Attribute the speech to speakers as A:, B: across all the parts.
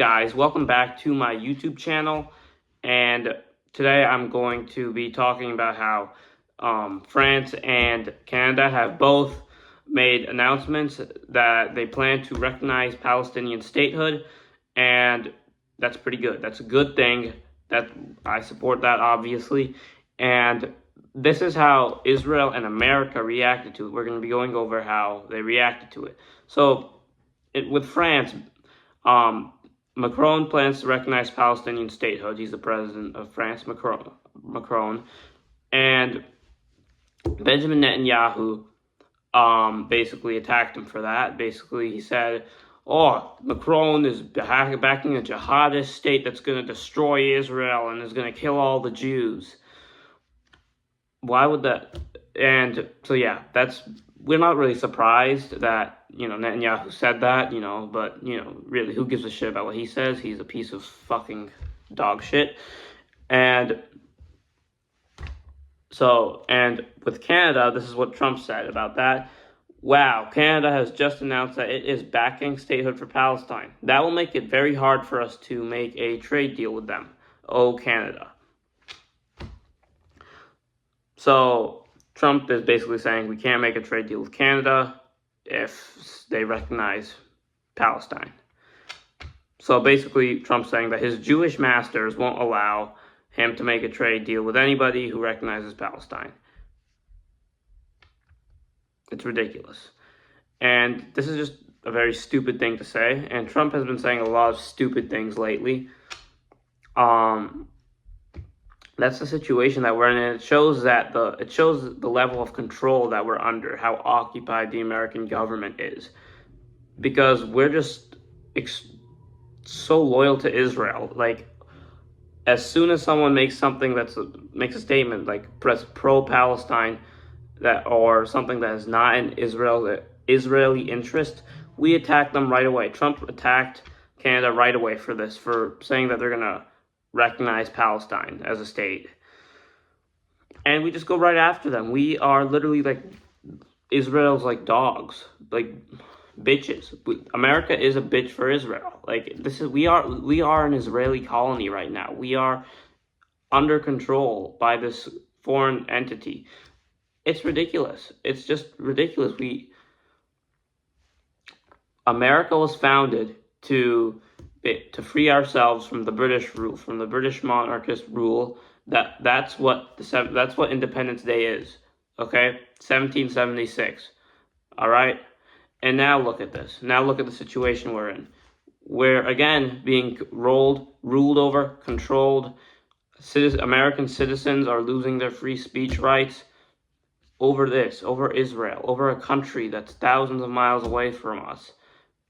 A: Guys, welcome back to my YouTube channel, and today I'm going to be talking about how France and Canada have both made announcements that they plan to recognize Palestinian statehood, and that's pretty good. That's a good thing. That I support that, obviously, and this is how Israel and America reacted to it. We're going to be going over how they reacted to it. So, with France, um, Macron plans to recognize Palestinian statehood. He's the president of France, Macron. And Benjamin Netanyahu basically attacked him for that. Basically, he said, oh, Macron is backing a jihadist state that's going to destroy Israel and is going to kill all the Jews. Why would that? And so, yeah, we're not really surprised that, Netanyahu said that, but, really, who gives a shit about what he says? He's a piece of fucking dog shit. And with Canada, this is what Trump said about that. Wow, Canada has just announced that it is backing statehood for Palestine. That will make it very hard for us to make a trade deal with them. Oh, Canada. So Trump is basically saying we can't make a trade deal with Canada if they recognize Palestine. So basically, Trump's saying that his Jewish masters won't allow him to make a trade deal with anybody who recognizes Palestine. It's ridiculous. And this is just a very stupid thing to say. And Trump has been saying a lot of stupid things lately. That's the situation that we're in, and it shows the level of control that we're under, how occupied the American government is, because we're just so loyal to Israel. Like, as soon as someone makes something makes a statement like pro-Palestine, or something that is not in Israeli interest, we attack them right away. Trump attacked Canada right away for this, for saying that they're gonna recognize Palestine as a state. And we just go right after them. We are literally like Israel's like dogs, like bitches. America is a bitch for Israel. Like, we are an Israeli colony right now. We are under control by this foreign entity. It's ridiculous. It's just ridiculous. America was founded to free ourselves from the British rule, from the British monarchist rule. That's what Independence Day is. Okay, 1776. All right, and now look at this. Now look at the situation we're in. We're again being ruled over, controlled. American citizens are losing their free speech rights over Israel, over a country that's thousands of miles away from us.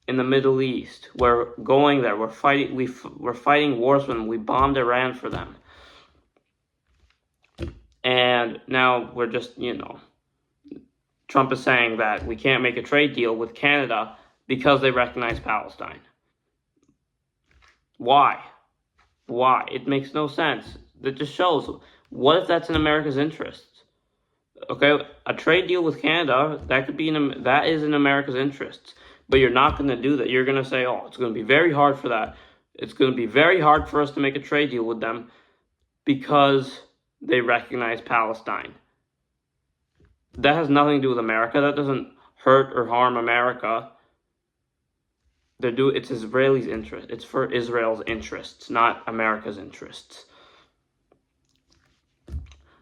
A: In the Middle East, we're going there. We're fighting wars with them. We bombed Iran for them, and now we're just Trump is saying that we can't make a trade deal with Canada because they recognize Palestine. Why? It makes no sense. That just shows. What if that's in America's interests? Okay, a trade deal with Canada that is in America's interests. But you're not going to do that. You're going to say, oh, it's going to be very hard for that. It's going to be very hard for us to make a trade deal with them because they recognize Palestine. That has nothing to do with America. That doesn't hurt or harm America. It's Israelis' interest. It's for Israel's interests, not America's interests.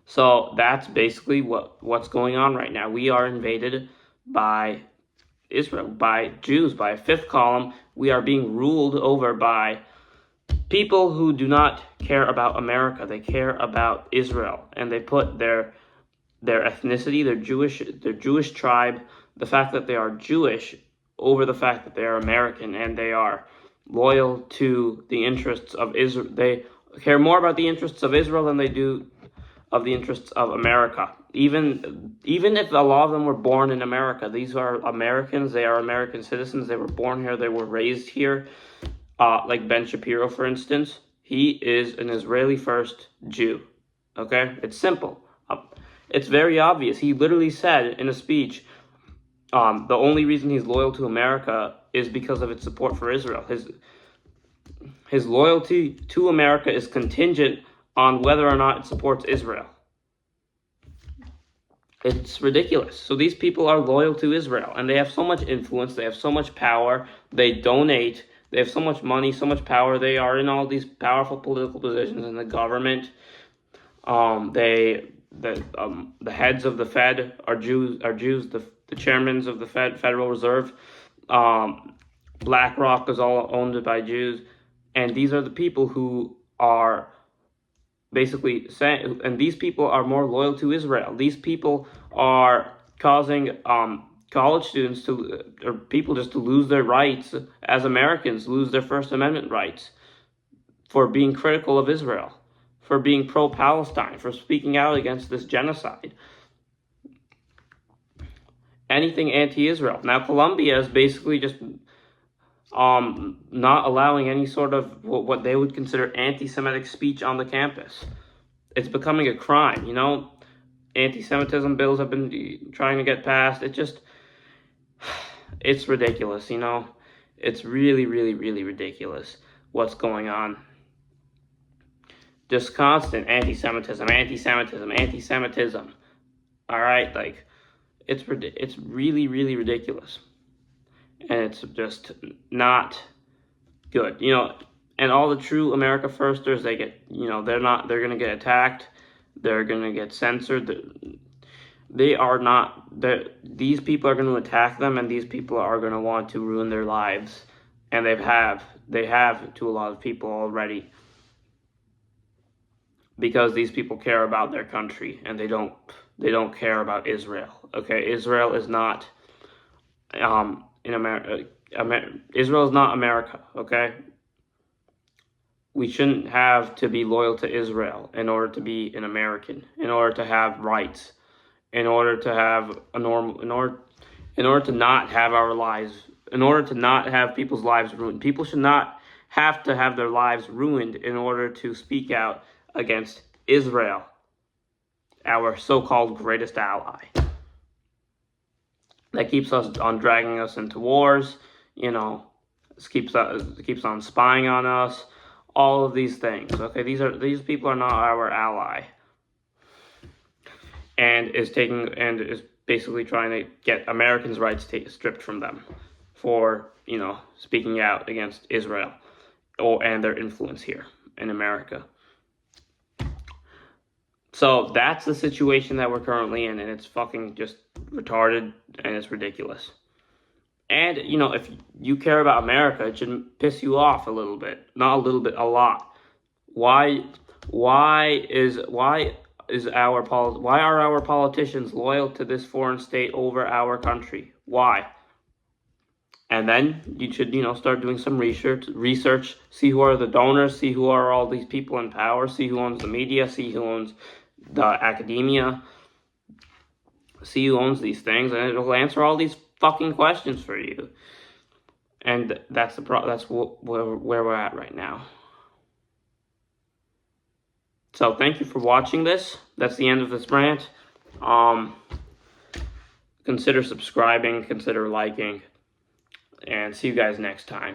A: So that's basically what's going on right now. We are invaded by Israel, by Jews, by a fifth column. We are being ruled over by people who do not care about America. They care about Israel, and they put their ethnicity, their Jewish tribe, the fact that they are Jewish, over the fact that they are American, and they are loyal to the interests of Israel. They care more about the interests of Israel than they do of the interests of America. Even if a lot of them were born in America, these are Americans. They are American citizens. They were born here. They were raised here. Like Ben Shapiro, for instance, he is an Israeli first Jew. Okay, it's simple. It's very obvious. He literally said in a speech, the only reason he's loyal to America is because of its support for Israel. His loyalty to America is contingent on whether or not it supports Israel. It's ridiculous. So these people are loyal to Israel, and they have so much influence, they have so much power, they donate, they have so much money, so much power, they are in all these powerful political positions in the government. The heads of the Fed are Jews. The chairmen of the Federal Reserve, BlackRock is all owned by Jews, and these are the people who are basically saying, and these people are more loyal to Israel. These people are causing college students or people just to lose their rights as Americans, lose their First Amendment rights for being critical of Israel, for being pro-Palestine, for speaking out against this genocide. Anything anti-Israel. Now, Colombia is basically just not allowing any sort of what they would consider anti-Semitic speech on the campus. It's becoming a crime, you know. Anti-Semitism bills have been trying to get passed. It's ridiculous, you know. It's really, really, really ridiculous what's going on. Just constant anti-Semitism, anti-Semitism, anti-Semitism. All right, like, it's really, really ridiculous. And it's just not good, you know. And all the true America Firsters, they get, you know, they're going to get attacked. They're going to get censored. These people are going to attack them, and these people are going to want to ruin their lives. And they have to a lot of people already. Because these people care about their country, and they don't care about Israel. Okay, Israel is not in America. Israel is not America. Okay, we shouldn't have to be loyal to Israel in order to be an American, in order to have rights, in order to have a normal, in order to not have our lives, in order to not have people's lives ruined. People should not have to have their lives ruined in order to speak out against Israel, our so-called greatest ally. That keeps us on dragging us into wars, you know. It keeps on spying on us. All of these things. Okay, these people are not our ally, and is basically trying to get Americans' rights stripped from them for, you know, speaking out against Israel and their influence here in America. So that's the situation that we're currently in, and it's fucking just retarded, and it's ridiculous. And, you know, if you care about America, it should piss you off a little bit. Not a little bit, a lot. Why are our politicians loyal to this foreign state over our country? Why? And then you should, you know, start doing some research, see who are the donors, see who are all these people in power, see who owns the media, see who owns the academia, see who owns these things, and it'll answer all these fucking questions for you. And that's where we're at right now. So thank you for watching this. That's the end of this rant. Consider subscribing, consider liking, and see you guys next time.